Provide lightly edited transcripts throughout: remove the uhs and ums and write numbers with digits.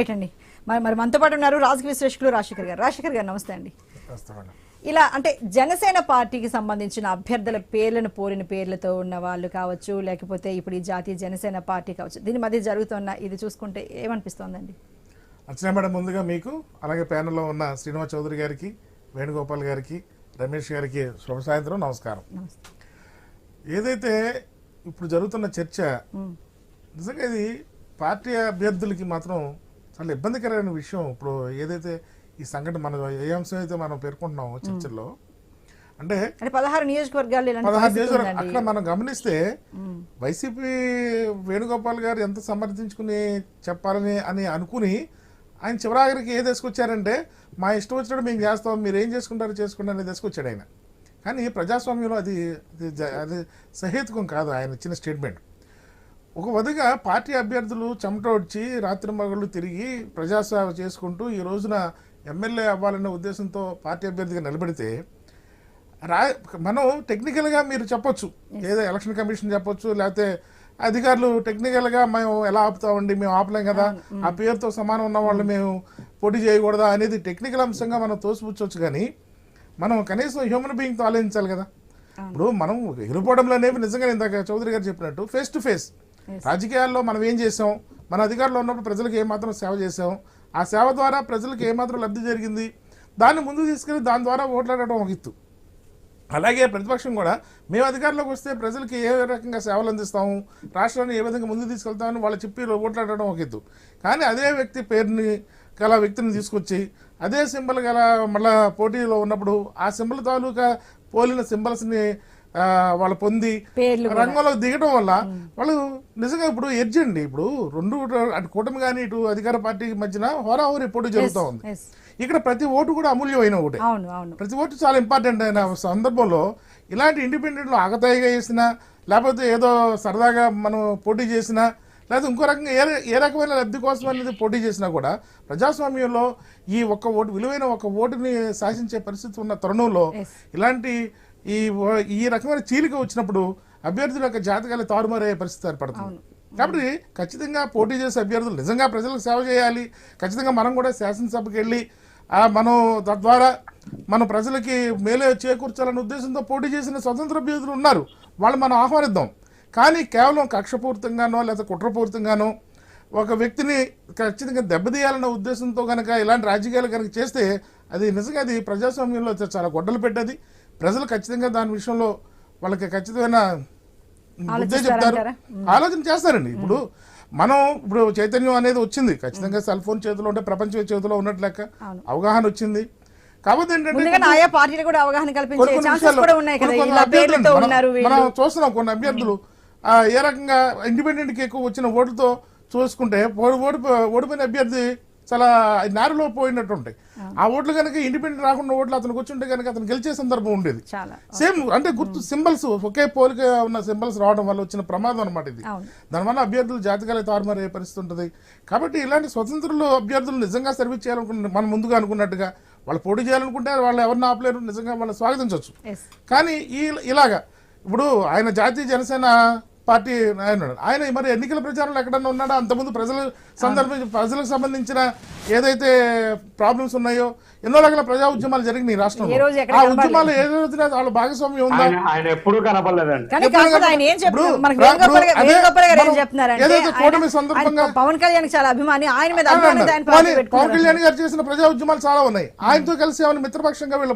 Right అండి. మరి మనతో పాటు ఉన్నారు రాజకీయ విశ్లేషకులు రాజశేఖర్ గారు. నమస్తే అండి. ఇలా అంటే జనసేన పార్టీకి సంబంధించిన అభ్యర్థుల పేర్లను పోలిన పేర్లతో ఉన్న వాళ్ళు కావచ్చు, లేకపోతే ఇప్పుడు ఈ జాతీయ జనసేన పార్టీ కావచ్చు, దీని మధ్య జరుగుతున్న ఇది చూసుకుంటే ఏమనిపిస్తోందండి? అర్చన మేడం, ముందుగా మీకు అలాగే ప్యానెల్లో ఉన్న శ్రీనివాస్ చౌదరి గారికి, వేణుగోపాల్ గారికి, రమేష్ గారికి శుభ సాయంత్రం, నమస్కారం. ఏదైతే ఇప్పుడు జరుగుతున్న చర్చ నిజంగా ఇది పార్టీ అభ్యర్థులకి మాత్రం చాలా ఇబ్బందికరమైన విషయం. ఇప్పుడు ఏదైతే ఈ సంఘటన మనం ఏ అంశం అయితే మనం పేర్కొంటున్నామో చర్చల్లో, అంటే 16 నియోజకవర్గాలు అక్కడ మనం గమనిస్తే వైసీపీ వేణుగోపాల్ గారు ఎంత సమర్థించుకుని చెప్పాలని అనుకుని ఆయన చివరాఖరికి ఏ తీసుకొచ్చారంటే మా ఇష్టం వచ్చినట్టు మేము చేస్తాం, మీరు ఏం చేసుకుంటారో చేసుకోండి అని తీసుకొచ్చాడు ఆయన. కానీ ప్రజాస్వామ్యంలో అది సహేతుకం కాదు ఆయన ఇచ్చిన స్టేట్మెంట్. ఒక వదిగా పార్టీ అభ్యర్థులు చెమట వచ్చి రాత్రి మగళ్ళు తిరిగి ప్రజాసేవ చేసుకుంటూ ఈ రోజున ఎమ్మెల్యే అవ్వాలనే ఉద్దేశంతో పార్టీ అభ్యర్థిగా నిలబడితే మనం టెక్నికల్గా మీరు చెప్పొచ్చు, ఏదో ఎలక్షన్ కమిషన్ చెప్పొచ్చు, లేకపోతే అధికారులు టెక్నికల్గా మేము ఎలా ఆపుతామండి, మేము ఆపలేం కదా, ఆ పేరుతో సమానం ఉన్న వాళ్ళు మేము పోటీ చేయకూడదా అనేది టెక్నికల్ అంశంగా మనం తోసిపుచ్చవచ్చు. కానీ మనం కనీసం హ్యూమన్ బీయింగ్తో ఆలోచించాలి కదా. ఇప్పుడు మనం గెలుపోవడంలో అనేవి నిజంగా ఇందాక చౌదరి గారు చెప్పినట్టు ఫేస్ టు ఫేస్ రాజకీయాల్లో మనం ఏం చేసాం, మన అధికారంలో ఉన్నప్పుడు ప్రజలకు ఏమాత్రం సేవ చేసాం, ఆ సేవ ద్వారా ప్రజలకు ఏమాత్రం లబ్ధి జరిగింది, దాన్ని ముందు తీసుకెళ్ళి దాని ద్వారా ఓట్లాడటం ఒక ఎత్తు. అలాగే ప్రతిపక్షం కూడా మేము అధికారంలోకి వస్తే ప్రజలకి ఏ రకంగా సేవలు అందిస్తాము, రాష్ట్రాన్ని ఏ విధంగా ముందు తీసుకెళ్తామని వాళ్ళు చెప్పి ఓట్లాడటం ఒక ఎత్తు. కానీ అదే వ్యక్తి పేరుని గల వ్యక్తిని తీసుకొచ్చి అదే సింబల్ గల మళ్ళా పోటీలో ఉన్నప్పుడు ఆ సింబల్ తాలూకా పోలిన సింబల్స్ని వాళ్ళు పొంది రంగంలోకి దిగడం వల్ల వాళ్ళు నిజంగా ఇప్పుడు ఎడ్జ్ అండి. ఇప్పుడు రెండు అటు కూటమి కానీ ఇటు అధికార పార్టీ మధ్యన హోరాహోరీ పోటీ జరుగుతూ ఉంది. ఇక్కడ ప్రతి ఓటు కూడా అమూల్యమైన ఒకటే, ప్రతి ఓటు చాలా ఇంపార్టెంట్ అయిన సందర్భంలో ఇలాంటి ఇండిపెండెంట్లు ఆగతాయిగా చేసినా, లేకపోతే ఏదో సరదాగా మనం పోటీ చేసినా, లేకపోతే ఇంకో రకంగా ఏ రకమైన లబ్ధి కోసం అనేది పోటీ చేసినా కూడా ప్రజాస్వామ్యంలో ఈ ఒక్క ఓటు విలువైన ఒక ఓటుని శాసించే పరిస్థితి ఉన్న తరుణంలో ఇలాంటి ఈ రకమైన చీలిక వచ్చినప్పుడు అభ్యర్థుల యొక్క జాతకాలు తారుమారయ్యే పరిస్థితి ఏర్పడుతుంది. కాబట్టి ఖచ్చితంగా పోటీ చేసే అభ్యర్థులు నిజంగా ప్రజలకు సేవ చేయాలి. ఖచ్చితంగా మనం కూడా శాసనసభకి వెళ్ళి మనం తద్వారా మన ప్రజలకి మేలే చేకూర్చాలనే ఉద్దేశంతో పోటీ చేసిన స్వతంత్ర అభ్యర్థులు ఉన్నారు, వాళ్ళు మనం ఆహ్వానిద్దాం. కానీ కేవలం కక్షపూరితంగానో లేదా కుట్రపూరితంగానో ఒక వ్యక్తిని ఖచ్చితంగా దెబ్బతీయాలన్న ఉద్దేశంతో కనుక ఇలాంటి రాజకీయాలు కనుక చేస్తే అది నిజంగా అది ప్రజాస్వామ్యంలో చాలా గొడ్డలు పెట్టేది. ప్రజలు ఖచ్చితంగా దాని విషయంలో వాళ్ళకి ఖచ్చితమైన బుద్ధే చెప్తారు, ఆలోచన చేస్తారండి. ఇప్పుడు చైతన్యం అనేది వచ్చింది, ఖచ్చితంగా సెల్ ఫోన్ చేతిలో ఉంటే ప్రపంచం చేతిలో ఉన్నట్లు లెక్క అవగాహన వచ్చింది. కాబట్టి ఏంటంటే మనం చూస్తున్నాం కొన్ని అభ్యర్థులు ఏ రకంగా ఇండిపెండెంట్కి ఎక్కువ వచ్చిన ఓటుతో చూసుకుంటే ఓడిపోయిన అభ్యర్థి చాలా నేరలో పోయినట్టు ఉంటాయి. ఆ ఓట్లు కనుక ఇండిపెండెంట్ రాకుండా ఓట్లు అతనికి వచ్చి కనుక అతను గెలిచే సందర్భం ఉండేది. సేమ్ అంటే గుర్తు సింబల్స్ ఒకే పోలిక ఉన్న సింబల్స్ రావడం వల్ల వచ్చిన ప్రమాదం అనమాట ఇది. దానివల్ల అభ్యర్థులు జాతకాలు తారుమారే పరిస్థితి ఉంటుంది. కాబట్టి ఇలాంటి స్వతంత్రులు అభ్యర్థులు నిజంగా సర్వీస్ చేయాలనుకుంటే మనం ముందుగా అనుకున్నట్టుగా వాళ్ళు పోటీ చేయాలనుకుంటే వాళ్ళు ఎవరిని ఆపలేరు, నిజంగా వాళ్ళు స్వాగతించవచ్చు. కానీ ఇలాగా ఇప్పుడు ఆయన జాతీయ జనసేన పార్టీ ఆయన మరి ఎన్నికల ప్రచారంలో ఎక్కడన్నా ఉన్నాడా? అంతకుముందు ప్రజలకు సంబంధించిన ఏదైతే ప్రాబ్లమ్స్ ఉన్నాయో ఎన్నో రకాల ప్రజా ఉద్యమాలు జరిగినాయి రాష్ట్రంలో. ఆ ఉద్యమాలు ఏ రోజున వాళ్ళ భాగస్వామ్యం ఉందా? ఏదైతే కూటమి సందర్భంగా పవన్ కళ్యాణ్ చాలా అభిమాని, పవన్ కళ్యాణ్ గారు చేసిన ప్రజా ఉద్యమాలు చాలా ఉన్నాయి. ఆయనతో కలిసి ఏమైనా మిత్రపక్షంగా వీళ్ళ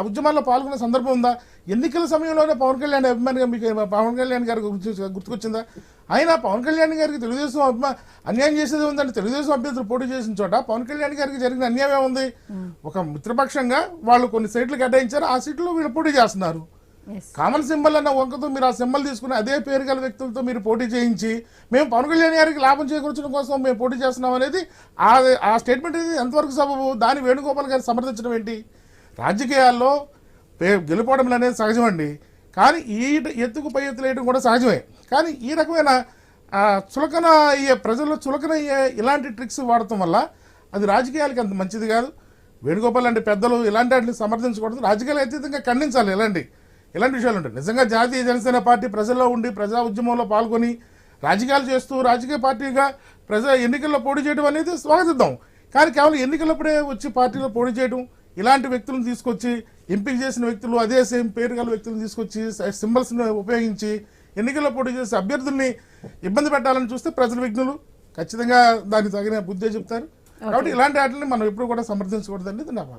ఉద్యమాల్లో పాల్గొనే సందర్భం ఉందా? ఎన్నికల సమయంలోనే పవన్ కళ్యాణ్ అభిమానిగా మీకు పవన్ కళ్యాణ్ గారికి గుర్తుకొచ్చిందా? అయినా పవన్ కళ్యాణ్ గారికి తెలుగుదేశం అన్యాయం చేసేది ఉందంటే తెలుగుదేశం అభ్యర్థులు పోటీ చేసిన చోట పవన్ కళ్యాణ్ గారికి జరిగిన అన్యాయం ఏముంది? ఒక మిత్రపక్షంగా వాళ్ళు కొన్ని సీట్లు కేటాయించారు, ఆ సీట్లో వీళ్ళు పోటీ చేస్తున్నారు. కామన్ సింబల్ అన్న వంకతో మీరు ఆ సింబల్ తీసుకుని అదే పేరు గల వ్యక్తులతో మీరు పోటీ చేయించి మేము పవన్ కళ్యాణ్ గారికి లాభం చేకూర్చడం కోసం మేము పోటీ చేస్తున్నాం అనేది ఆ స్టేట్మెంట్ ఎంతవరకు సబబు? దాన్ని వేణుగోపాల్ గారు సమర్థించడం ఏంటి? రాజకీయాల్లో గెలుపోవడం అనేది సహజమండి, కానీ ఈ ఎత్తుకు పై ఎత్తులు వేయడం కూడా సహజమే. కానీ ఈ రకమైన చులకన ప్రజల్లో చులకన ఇలాంటి ట్రిక్స్ వాడటం వల్ల అది రాజకీయాలకి అంత మంచిది కాదు. వేణుగోపాల్ లాంటి పెద్దలు ఇలాంటి వాటిని సమర్థించకూడదు, రాజకీయాలు అతీతంగా ఖండించాలి. ఇలాంటి విషయాలు ఉంటాయి. నిజంగా జాతీయ జనసేన పార్టీ ప్రజల్లో ఉండి ప్రజా ఉద్యమంలో పాల్గొని రాజకీయాలు చేస్తూ రాజకీయ పార్టీగా ఎన్నికల్లో పోటీ చేయడం అనేది స్వాగతిద్దాం. కానీ కేవలం ఎన్నికలప్పుడే వచ్చి పార్టీలో పోటీ చేయడం, ఇలాంటి వ్యక్తులను తీసుకొచ్చి ఎంపిక చేసిన వ్యక్తులు అదే సేమ్ పేరు గల వ్యక్తులను తీసుకొచ్చి సింబల్స్ని ఉపయోగించి ఎన్నికల్లో పోటీ చేసే అభ్యర్థుల్ని ఇబ్బంది పెట్టాలని చూస్తే ప్రజల విఘ్నులు ఖచ్చితంగా దానికి తగిన బుద్ధే చెప్తారు. కాబట్టి ఇలాంటి వాటిని మనం ఎప్పుడు కూడా సమర్థించకూడదండి. ఇది నా బాధ.